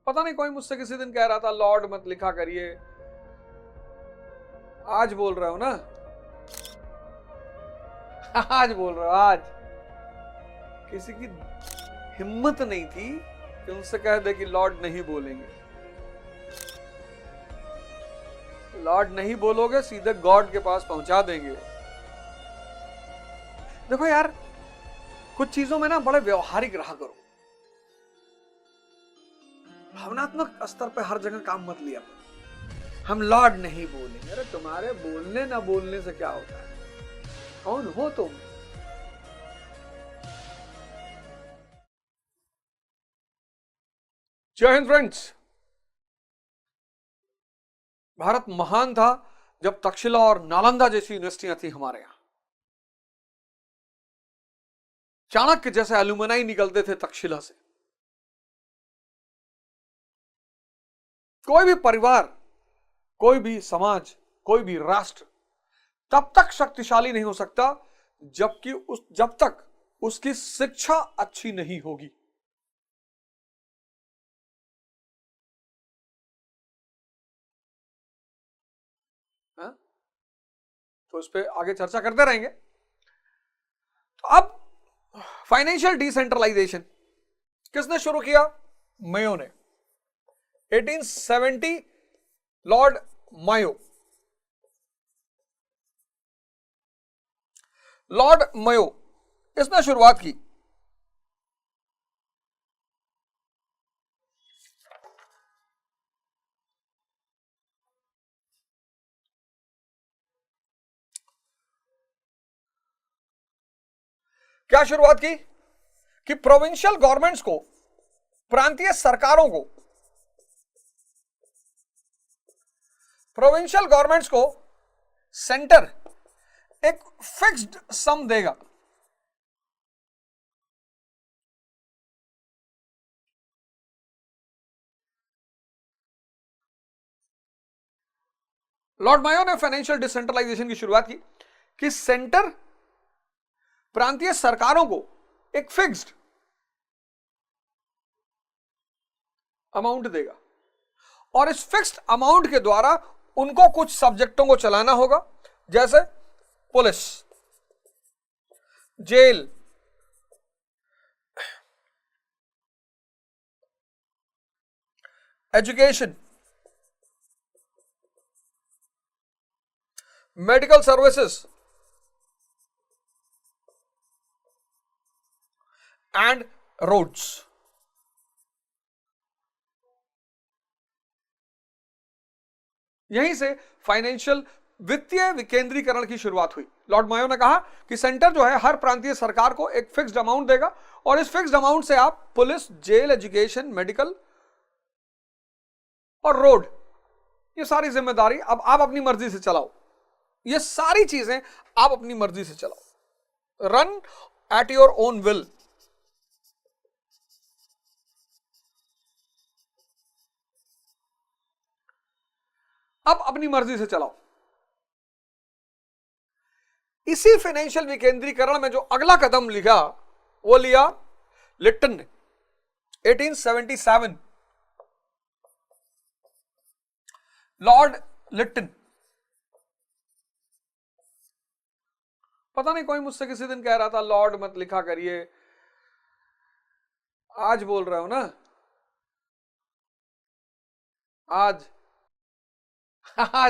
पता नहीं कोई मुझसे किसी दिन कह रहा था लॉर्ड मत लिखा करिए, आज बोल रहे हो ना, आज बोल रहे हो। आज किसी की हिम्मत नहीं थी कि उनसे कह दे कि लॉर्ड नहीं बोलेंगे। लॉर्ड नहीं बोलोगे सीधे गॉड के पास पहुंचा देंगे। देखो यार, कुछ चीजों में ना बड़े व्यवहारिक रहा करो, भावनात्मक स्तर पे हर जगह काम मत लिया करो। हम लॉर्ड नहीं बोलेंगे, अरे तुम्हारे बोलने ना बोलने से क्या होता है? कौन हो तुम? जय हिंद फ्रेंड्स। भारत महान था जब तक्षशिला और नालंदा जैसी यूनिवर्सिटियां थी हमारे यहां। चाणक्य जैसे एल्यूमिनाई निकलते थे तक्षशिला से। कोई भी परिवार, कोई भी समाज, कोई भी राष्ट्र तब तक शक्तिशाली नहीं हो सकता जब तक उसकी शिक्षा अच्छी नहीं होगी। हा? तो इस पे आगे चर्चा करते रहेंगे। तो अब फाइनेंशियल डिसेंट्रलाइजेशन किसने शुरू किया? मेयो ने। 1870 लॉर्ड मायो। लॉर्ड मायो इसने शुरुआत की। क्या शुरुआत की कि प्रोविंशियल गवर्नमेंट्स को, प्रांतीय सरकारों को, सेंटर एक फिक्स्ड सम देगा। लॉर्ड मायो ने फाइनेंशियल डिसेंट्रलाइजेशन की शुरुआत की कि सेंटर प्रांतीय सरकारों को एक फिक्स्ड अमाउंट देगा और इस फिक्स्ड अमाउंट के द्वारा उनको कुछ सब्जेक्टों को चलाना होगा, जैसे police, jail, education, medical services and roads. यहीं से फाइनेंशियल वित्तीय विकेंद्रीकरण की शुरुआत हुई। लॉर्ड मायो ने कहा कि सेंटर जो है हर प्रांतीय सरकार को एक फिक्स्ड अमाउंट देगा और इस फिक्स्ड अमाउंट से आप पुलिस, जेल, एजुकेशन, मेडिकल और रोड, ये सारी जिम्मेदारी अब आप अपनी मर्जी से चलाओ। ये सारी चीजें आप अपनी मर्जी से चलाओ। Run at your own will. अब अपनी मर्जी से चलाओ। इसी फाइनेंशियल विकेंद्रीकरण में जो अगला कदम लिखा वो लिया लिट्टन ने 1877। Lord Lytton. पता नहीं कोई मुझसे किसी दिन कह रहा था लॉर्ड मत लिखा करिए, आज बोल रहे हो ना, आज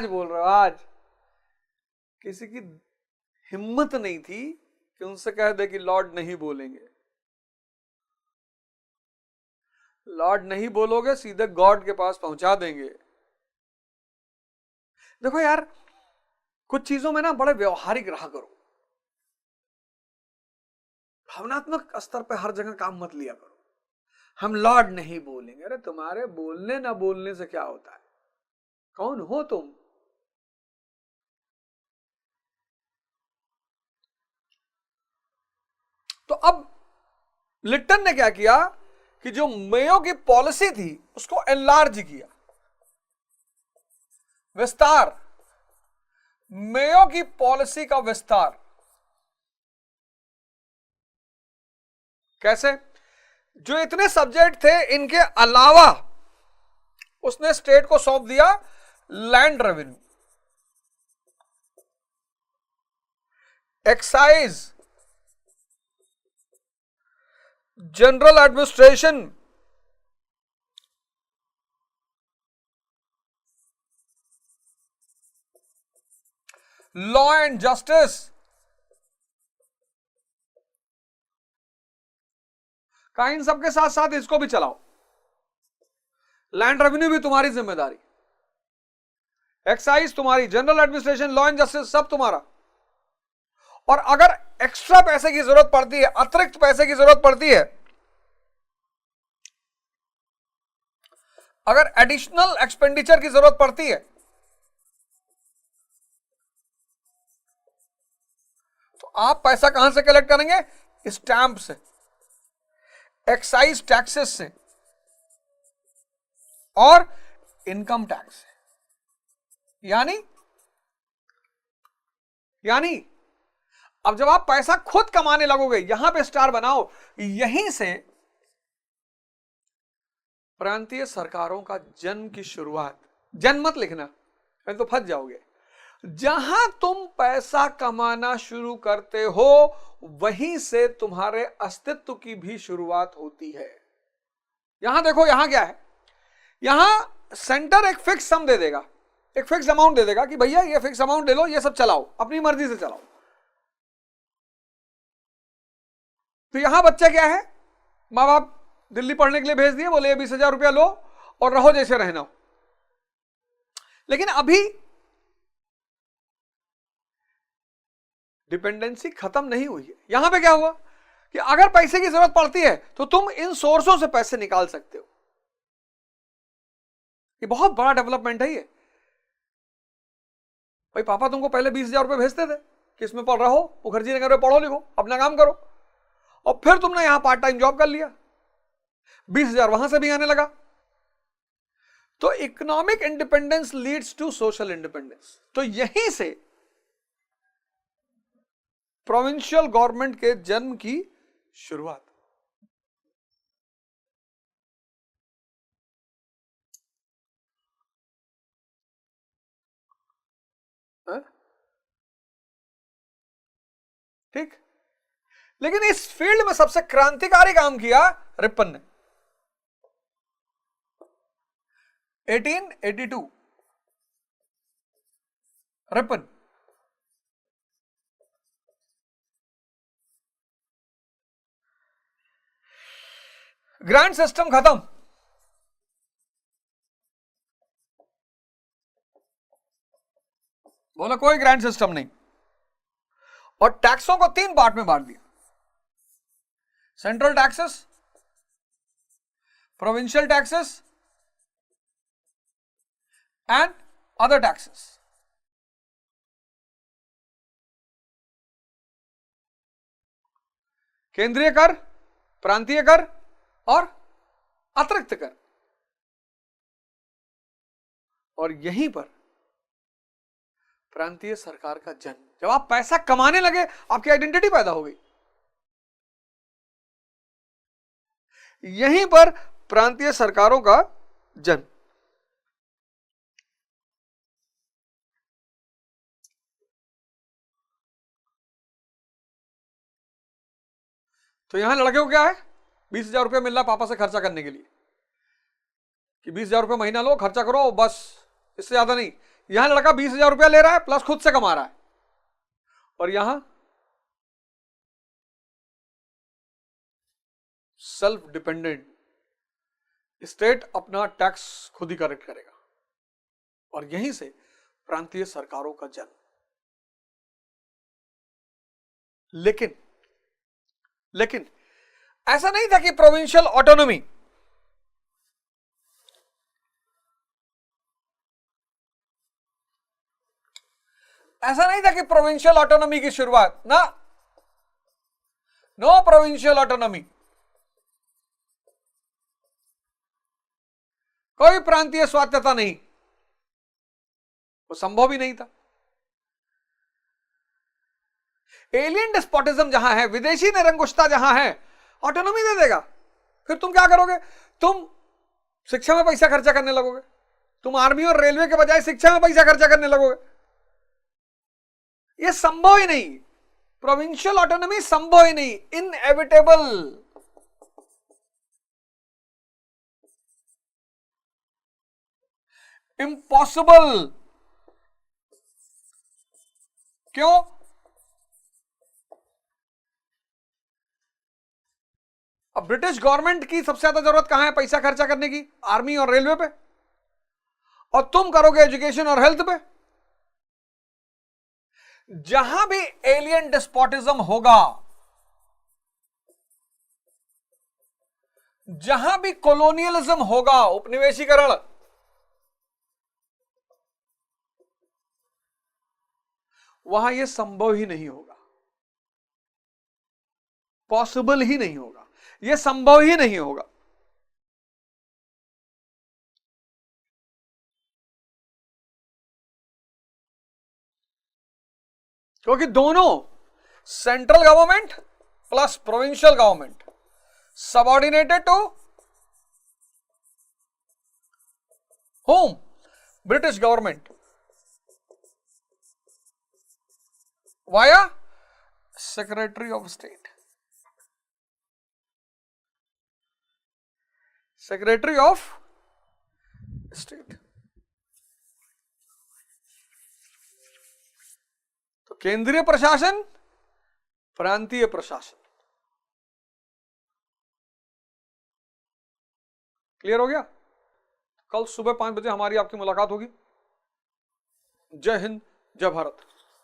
बोल रहे हो। आज किसी की हिम्मत नहीं थी कि उनसे कह दे कि लॉर्ड नहीं बोलेंगे। लॉर्ड नहीं बोलोगे सीधे गॉड के पास पहुंचा देंगे। देखो यार, कुछ चीजों में ना बड़े व्यवहारिक रहा करो, भावनात्मक स्तर पे हर जगह काम मत लिया करो। हम लॉर्ड नहीं बोलेंगे, अरे तुम्हारे बोलने ना बोलने से क्या होता है? कौन हो तुम? तो अब लिट्टन ने क्या किया कि जो मेयो की पॉलिसी थी उसको एनलार्ज किया, विस्तार। मेयो की पॉलिसी का विस्तार कैसे? जो इतने सब्जेक्ट थे, इनके अलावा उसने स्टेट को सौंप दिया land revenue, excise, general administration, law and justice, कहा इन सबके साथ साथ इसको भी चलाओ। लैंड रेवेन्यू भी तुम्हारी जिम्मेदारी, एक्साइज तुम्हारी, general administration, law and justice सब तुम्हारा। और अगर एक्स्ट्रा पैसे की जरूरत पड़ती है, अतिरिक्त पैसे की जरूरत पड़ती है, अगर एडिशनल एक्सपेंडिचर की जरूरत पड़ती है, तो आप पैसा कहां से कलेक्ट करेंगे? स्टैंप से, एक्साइज टैक्सेस से और इनकम टैक्स से। यानी अब जब आप पैसा खुद कमाने लगोगे, यहां पे स्टार बनाओ, यहीं से प्रांतीय सरकारों का जन्म की शुरुआत। जन्म मत लिखना, नहीं तो फंस जाओगे। जहां तुम पैसा कमाना शुरू करते हो, वहीं से तुम्हारे अस्तित्व की भी शुरुआत होती है। यहां देखो, यहां क्या है? यहां सेंटर एक फिक्स सम दे देगा, एक फिक्स अमाउंट दे देगा कि भैया ये फिक्स अमाउंट ले लो, ये सब चलाओ, अपनी मर्जी से चलाओ। तो यहां बच्चा क्या है, मां बाप दिल्ली पढ़ने के लिए भेज दिए, बोले 20,000 रुपया लो और रहो जैसे रहना हो। लेकिन अभी डिपेंडेंसी खत्म नहीं हुई है। यहां पे क्या हुआ कि अगर पैसे की जरूरत पड़ती है तो तुम इन सोर्सों से पैसे निकाल सकते हो। ये बहुत बड़ा डेवलपमेंट है ये। भाई पापा तुमको पहले 20,000 रुपए भेजते थे कि इसमें पढ़ रहो, मुखर्जी नगर में पढ़ो लिखो, अपना काम करो, और फिर तुमने यहां पार्ट टाइम जॉब कर लिया, 20,000 वहां से भी आने लगा। तो economic independence leads to social independence. तो यहीं से प्रोविंशियल गवर्नमेंट के जन्म की शुरुआत। ठीक, लेकिन इस फील्ड में सबसे क्रांतिकारी काम किया रिपन ने। 1882 रिपन, ग्रांट सिस्टम खत्म, बोला कोई ग्रांट सिस्टम नहीं, और टैक्सों को 3 पार्ट में बांट दिया, central taxes, provincial taxes and other taxes. केंद्रीय कर, प्रांतीय कर और अतिरिक्त कर। और यहीं पर प्रांतीय सरकार का जन्म। जब आप पैसा कमाने लगे, आपकी आइडेंटिटी पैदा हो गई। यहीं पर प्रांतीय सरकारों का जन्म। तो यहां लड़के को क्या है, 20,000 रुपया मिल रहा पापा से खर्चा करने के लिए, कि 20,000 रुपया महीना लो, खर्चा करो बस, इससे ज्यादा नहीं। यहां लड़का 20,000 रुपया ले रहा है प्लस खुद से कमा रहा है, और यहां सेल्फ डिपेंडेंट, स्टेट अपना टैक्स खुद ही कलेक्ट करेगा। और यहीं से प्रांतीय सरकारों का जन्म। लेकिन ऐसा नहीं था कि प्रोविंशियल ऑटोनॉमी, ऐसा नहीं था कि प्रोविंशियल ऑटोनॉमी की शुरुआत ना, नो प्रोविंशियल ऑटोनॉमी, कोई प्रांतीय स्वायत्तता नहीं, वो संभव ही नहीं था। एलियन डिस्पोटिज्म जहां है, विदेशी निरंकुशता जहां है, ऑटोनॉमी दे देगा। फिर तुम क्या करोगे? तुम शिक्षा में पैसा खर्चा करने लगोगे, तुम आर्मी और रेलवे के बजाय शिक्षा में पैसा खर्चा करने लगोगे। ये संभव ही नहीं, प्रोविंशियल ऑटोनॉमी संभव ही नहीं, इनएविटेबल। इम्पॉसिबल। क्यों? अब ब्रिटिश गवर्नमेंट की सबसे ज्यादा जरूरत कहां है पैसा खर्चा करने की? आर्मी और रेलवे पे। और तुम करोगे एजुकेशन और हेल्थ पे। जहां भी एलियन डिस्पोटिज्म होगा, जहां भी कॉलोनियलिज्म होगा, उपनिवेशीकरण, वहां यह संभव ही नहीं होगा, पॉसिबल ही नहीं होगा, यह संभव ही नहीं होगा। क्योंकि दोनों, central government plus provincial government, subordinated to home? British government via secretary of state. Secretary of state. तो केंद्रीय प्रशासन, प्रांतीय प्रशासन। क्लियर हो गया? कल सुबह 5 बजे हमारी आपकी मुलाकात होगी। जय हिंद, जय भारत।